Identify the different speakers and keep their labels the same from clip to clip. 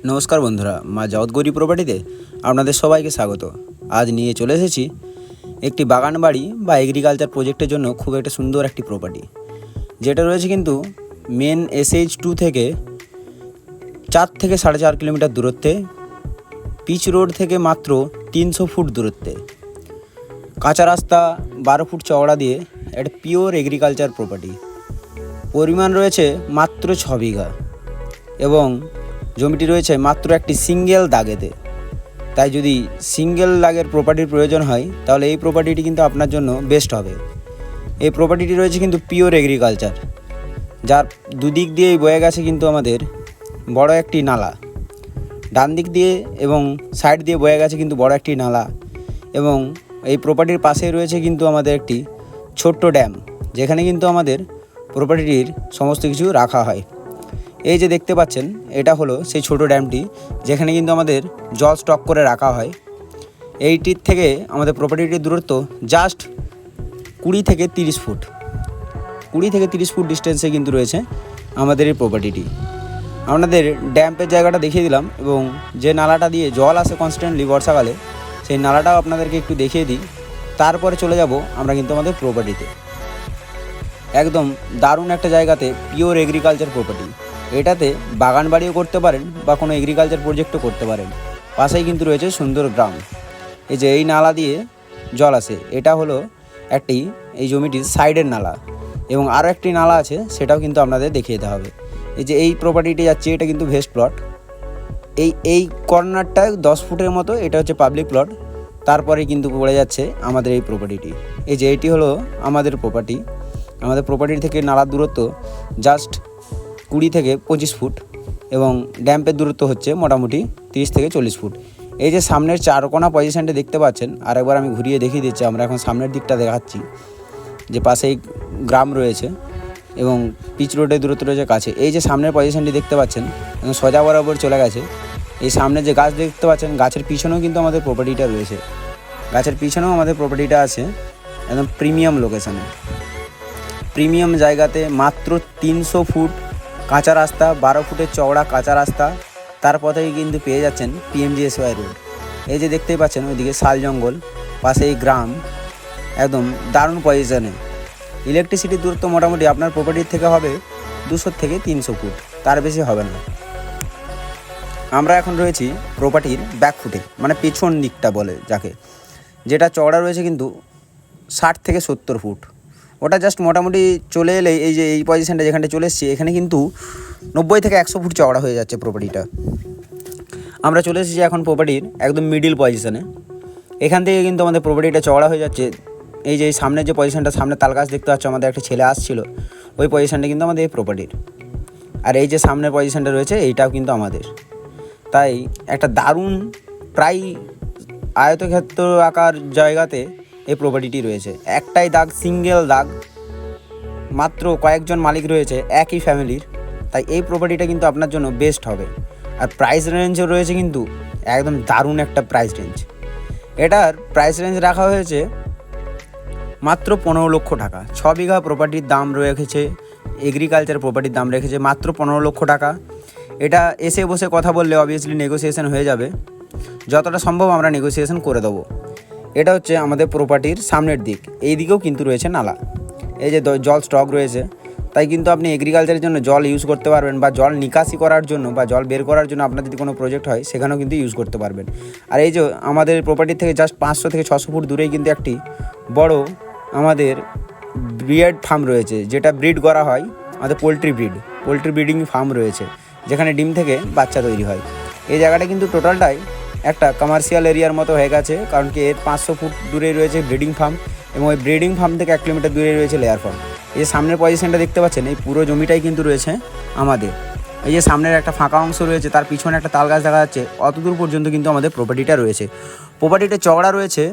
Speaker 1: নমস্কার বন্ধুরা, মা জগৎগৌরী প্রপার্টিতে আপনাদের সবাইকে স্বাগত। আজ নিয়ে চলে এসেছি একটি বাগান বাড়ি বা এগ্রিকালচার প্রজেক্টের জন্য খুব একটা সুন্দর একটি প্রপার্টি, যেটা রয়েছে কিন্তু মেন SH2 থেকে 4 থেকে 4.5 কিলোমিটার দূরত্বে, পিচ রোড থেকে মাত্র 300 ফুট দূরত্বে, কাঁচা রাস্তা 12 ফুট চওড়া দিয়ে একটা পিওর এগ্রিকালচার প্রপার্টি। পরিমাণ রয়েছে মাত্র 6 বিঘা এবং জমিটি রয়েছে মাত্র একটি সিঙ্গেল দাগেতে। তাই যদি সিঙ্গেল দাগের প্রপার্টির প্রয়োজন হয় তাহলে এই প্রপার্টিটি কিন্তু আপনার জন্য বেস্ট হবে। এই প্রপার্টিটি রয়েছে কিন্তু পিওর এগ্রিকালচার, যার দুদিক দিয়েই বয়ে গেছে কিন্তু আমাদের বড় একটি নালা, ডান দিক দিয়ে এবং সাইড দিয়ে বয়ে গেছে কিন্তু বড় একটি নালা, এবং এই প্রপার্টির পাশেই রয়েছে কিন্তু আমাদের একটি ছোট্ট ড্যাম, যেখানে কিন্তু আমাদের প্রপার্টিটির সমস্ত কিছু রাখা হয়। এই যে দেখতে পাচ্ছেন, এটা হলো সেই ছোট ড্যামটি, যেখানে কিন্তু আমাদের জল স্টক করে রাখা হয়। এইটির থেকে আমাদের প্রপার্টিটির দূরত্ব জাস্ট 20 থেকে 30 ফুট, 20 থেকে 30 ফুট ডিস্টেন্সে কিন্তু রয়েছে আমাদের এই প্রপার্টিটি। আপনাদের ড্যাম্পের জায়গাটা দেখিয়ে দিলাম, এবং যে নালাটা দিয়ে জল আসে কনস্ট্যান্টলি বর্ষাকালে, সেই নালাটাও আপনাদেরকে একটু দেখিয়ে দিই। তারপরে চলে যাব আমরা কিন্তু আমাদের প্রপার্টিতে। একদম দারুণ একটা জায়গাতে পিওর এগ্রিকালচার প্রপার্টি। এটাতে বাগান বাড়িও করতে পারেন বা কোনো এগ্রিকালচার প্রজেক্টও করতে পারেন। পাশেই কিন্তু রয়েছে সুন্দর গ্রাম। এই যে এই নালা দিয়ে জল আসে, এটা হলো একটি এই জমিটির সাইডের নালা, এবং আরও একটি নালা আছে, সেটাও কিন্তু আপনাদের দেখিয়ে দিতে হবে। এই যে এই প্রপার্টিটি যাচ্ছে, এটা কিন্তু ভেস্ট প্লট। এই কর্নারটায় 10 ফুটের মতো এটা হচ্ছে পাবলিক প্লট। তারপরে কিন্তু পড়ে যাচ্ছে আমাদের এই প্রপার্টিটি। এই যে এইটি হলো আমাদের প্রপার্টি। আমাদের প্রপার্টি থেকে নালার দূরত্ব জাস্ট 20 থেকে 25 ফুট, এবং ড্যাম্পের দূরত্ব হচ্ছে মোটামুটি 30 থেকে 40 ফুট। এই যে সামনের 4 কোণা পজিশানটা দেখতে পাচ্ছেন, আরেকবার আমি ঘুরিয়ে দেখিয়ে দিচ্ছি। আমরা এখন সামনের দিকটা দেখাচ্ছি, যে পাশেই গ্রাম রয়েছে এবং পিচ রোডের দূরত্ব রয়েছে কাছে। এই যে সামনের পজিশানটি দেখতে পাচ্ছেন, সোজা বরাবর চলে গেছে। এই সামনে যে গাছ দেখতে পাচ্ছেন, গাছের পিছনেও কিন্তু আমাদের প্রপার্টিটা রয়েছে। গাছের পিছনেও আমাদের প্রপার্টিটা আছে, একদম প্রিমিয়াম লোকেশানে, প্রিমিয়াম জায়গাতে। মাত্র 300 ফুট কাঁচা রাস্তা, 12 ফুটের চওড়া কাঁচা রাস্তা। তার পথেই কিন্তু পেয়ে যাচ্ছেন PMGSY রোড। এই যে দেখতেই পাচ্ছেন, ওইদিকে শাল জঙ্গল, পাশে এই গ্রাম, একদম দারুণ পজিশনে। ইলেকট্রিসিটির দূরত্ব মোটামুটি আপনার প্রপার্টির থেকে হবে 200 থেকে 300 ফুট, তার বেশি হবে না। আমরা এখন রয়েছি প্রপার্টির ব্যাক ফুটে, মানে পেছন দিকটা বলে যাকে, যেটা চওড়া রয়েছে কিন্তু 60 থেকে 70 ফুট। ওটা জাস্ট মোটামুটি চলে এলে, এই যে এই পজিশানটা যেখানটা চলে এসেছি, এখানে কিন্তু 90 থেকে 100 ফুট চওড়া হয়ে যাচ্ছে প্রপার্টিটা। আমরা চলে এসেছি এখন প্রপার্টির একদম মিডিল পজিশানে। এখান থেকে কিন্তু আমাদের প্রপার্টিটা চওড়া হয়ে যাচ্ছে। এই যে সামনের যে পজিশানটা, সামনে তাল গাছ দেখতে পাচ্ছ, আমাদের একটা ছেলে আসছিল, ওই পজিশানটা কিন্তু আমাদের এই প্রপার্টির। আর এই যে সামনের পজিশানটা রয়েছে, এইটাও কিন্তু আমাদের। তাই একটা দারুণ প্রায় আয়তক্ষেত্র আকার জায়গাতে এই প্রপার্টিটি রয়েছে। একটাই দাগ, সিঙ্গেল দাগ, মাত্র কয়েকজন মালিক রয়েছে একই ফ্যামিলির। তাই এই প্রপার্টিটা কিন্তু আপনার জন্য বেস্ট হবে। আর প্রাইস রেঞ্জও রয়েছে কিন্তু একদম দারুণ একটা প্রাইস রেঞ্জ। এটার প্রাইস রেঞ্জ রাখা হয়েছে মাত্র 15 লক্ষ টাকা। 6 বিঘা প্রপার্টির দাম রেখেছে, এগ্রিকালচার প্রপার্টির দাম রেখেছে মাত্র 15 লক্ষ টাকা। এটা এসে বসে কথা বললে অবভিয়াসলি নেগোসিয়েশন হয়ে যাবে, যতটা সম্ভব আমরা নেগোসিয়েশন করে দেবো। এটা হচ্ছে আমাদের প্রপার্টির সামনের দিক। এই দিকেও কিন্তু রয়েছে নালা, এই যে জল স্টক রয়েছে। তাই কিন্তু আপনি এগ্রিকালচারের জন্য জল ইউজ করতে পারবেন, বা জল নিকাশি করার জন্য বা জল বের করার জন্য আপনার যদি কোনো প্রজেক্ট হয়, সেখানেও কিন্তু ইউজ করতে পারবেন। আর এই যে আমাদের প্রপার্টি থেকে জাস্ট 500 থেকে 600 ফুট দূরেই কিন্তু একটি বড় আমাদের ব্রিড ফার্ম রয়েছে, যেটা ব্রিড করা হয়, আমাদের পোলট্রি ব্রিডিং ফার্ম রয়েছে, যেখানে ডিম থেকে বাচ্চা তৈরি হয়। এই জায়গাটা কিন্তু টোটালটাই একটা কমার্শিয়াল এরিয়ার মতো হয়ে গেছে, কারণ কি এর 500 ফুট দূরে রয়েছে ব্রিডিং ফার্ম, এবং ওই ব্রিডিং ফার্ম থেকে 1 কিলোমিটার দূরে রয়েছে লেয়ার ফার্ম। এই যে সামনের পজিশনটা দেখতে পাচ্ছেন, এই পুরো জমিটাই কিন্তু রয়েছে আমাদের। এই যে সামনের একটা ফাঁকা অংশ রয়েছে, তার পিছনে একটা তাল গাছ দেখা যাচ্ছে, অতদূর পর্যন্ত কিন্তু আমাদের প্রপার্টিটা রয়েছে। প্রপার্টিটা চওড়া রয়েছে,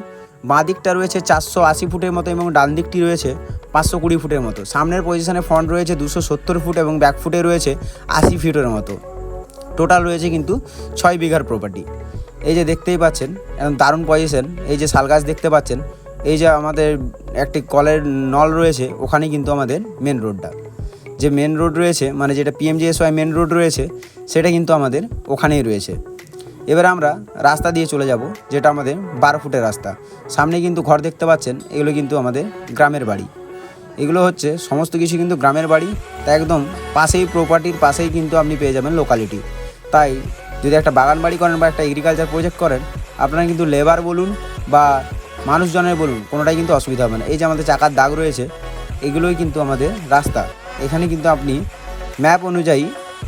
Speaker 1: বাঁ দিকটা রয়েছে 480 ফুটের মতো, এবং ডান দিকটি রয়েছে 520 ফুটের মতো। সামনের পজিশনে ফ্রন্ট রয়েছে 270 ফুট, এবং ব্যাক ফুটে রয়েছে 80 ফিটের মতো। টোটাল রয়েছে কিন্তু 6 বিঘার প্রপার্টি। এই যে দেখতেই পাচ্ছেন, একদম দারুণ পজিশন। এই যে শাল গাছ দেখতে পাচ্ছেন, এই যে আমাদের একটি কলের নল রয়েছে, ওখানে কিন্তু আমাদের মেন রোডটা। যে মেন রোড রয়েছে, মানে যেটা PMGSY মেন রোড রয়েছে, সেটা কিন্তু আমাদের ওখানেই রয়েছে। এবার আমরা রাস্তা দিয়ে চলে যাব, যেটা আমাদের 12 ফুটের রাস্তা। সামনে কিন্তু ঘর দেখতে পাচ্ছেন, এগুলো কিন্তু আমাদের গ্রামের বাড়ি। এগুলো হচ্ছে সমস্ত কিছু কিন্তু গ্রামের বাড়ি, তাই একদম পাশেই, প্রপার্টির পাশেই কিন্তু আপনি পেয়ে যাবেন লোকালিটি। তাই যদি একটা বাগান বাড়ি করেন বা একটা এগ্রিকালচার প্রজেক্ট করেন, আপনারা কিন্তু লেবার বলুন বা মানুষজনের বলুন, কোনোটাই কিন্তু অসুবিধা হবে না। এই যে আমাদের চাকার দাগ রয়েছে, এগুলোই কিন্তু আমাদের রাস্তা। এখানে কিন্তু আপনি ম্যাপ অনুযায়ী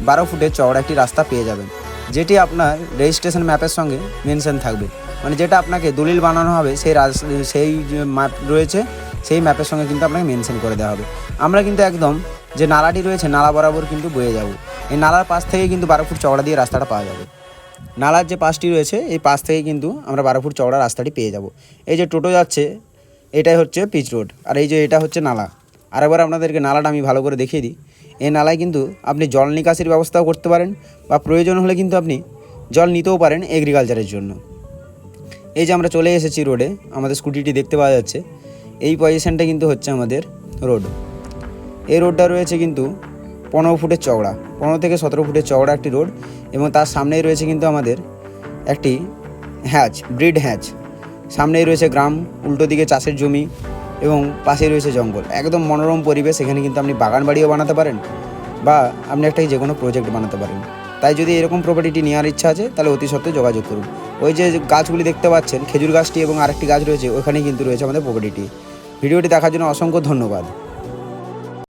Speaker 1: 12 ফুটের চওড়া একটি রাস্তা পেয়ে যাবেন, যেটি আপনার রেজিস্ট্রেশন ম্যাপের সঙ্গে মেনশন থাকবে। মানে যেটা আপনাকে দলিল বানানো হবে, সেই যে ম্যাপ রয়েছে, সেই ম্যাপের সঙ্গে কিন্তু আপনাকে মেনশন করে দেওয়া হবে। আমরা কিন্তু একদম যে নালাটি রয়েছে, নালা বরাবর কিন্তু বয়ে যাব। এই নালার পাশ থেকে কিন্তু 12 ফুট চওড়া দিয়ে রাস্তাটা পাওয়া যাবে। নালার যে পাশটি রয়েছে, এই পাশ থেকে কিন্তু আমরা 12 ফুট চওড়া রাস্তাটি পেয়ে যাব। এই যে টোটো যাচ্ছে, এটাই হচ্ছে পিচ রোড, আর এই যে এটা হচ্ছে নালা। আরেকবার আপনাদেরকে নালাটা আমি ভালো করে দেখিয়ে দিই। এই নালায় কিন্তু আপনি জল নিকাশির ব্যবস্থাও করতে পারেন, বা প্রয়োজন হলে কিন্তু আপনি জল নিতেও পারেন এগ্রিকালচারের জন্য। এই যে আমরা চলে এসেছি রোডে, আমাদের স্কুটিটি দেখতে পাওয়া যাচ্ছে। এই পজিশানটা কিন্তু হচ্ছে আমাদের রোড। এই রোডটা রয়েছে কিন্তু 15 ফুটের চওড়া, 15 থেকে 17 ফুটের চওড়া একটি রোড, এবং তার সামনেই রয়েছে কিন্তু আমাদের একটি ব্রিড হ্যাচ। সামনেই রয়েছে গ্রাম, উল্টো দিকে চাষের জমি, এবং পাশেই রয়েছে জঙ্গল। একদম মনোরম পরিবেশ। এখানে কিন্তু আপনি বাগান বাড়িও বানাতে পারেন, বা আপনি একটা যে কোনো প্রজেক্ট বানাতে পারেন। তাই যদি এরকম প্রপার্টিটি নেওয়ার ইচ্ছা আছে, তাহলে অতি সত্ত্বর যোগাযোগ করুন। ওই যে গাছগুলি দেখতে পাচ্ছেন, খেজুর গাছটি এবং আরেকটি গাছ রয়েছে, ওখানেই কিন্তু রয়েছে আমাদের প্রপার্টিটি। ভিডিওটি দেখার জন্য অসংখ্য ধন্যবাদ।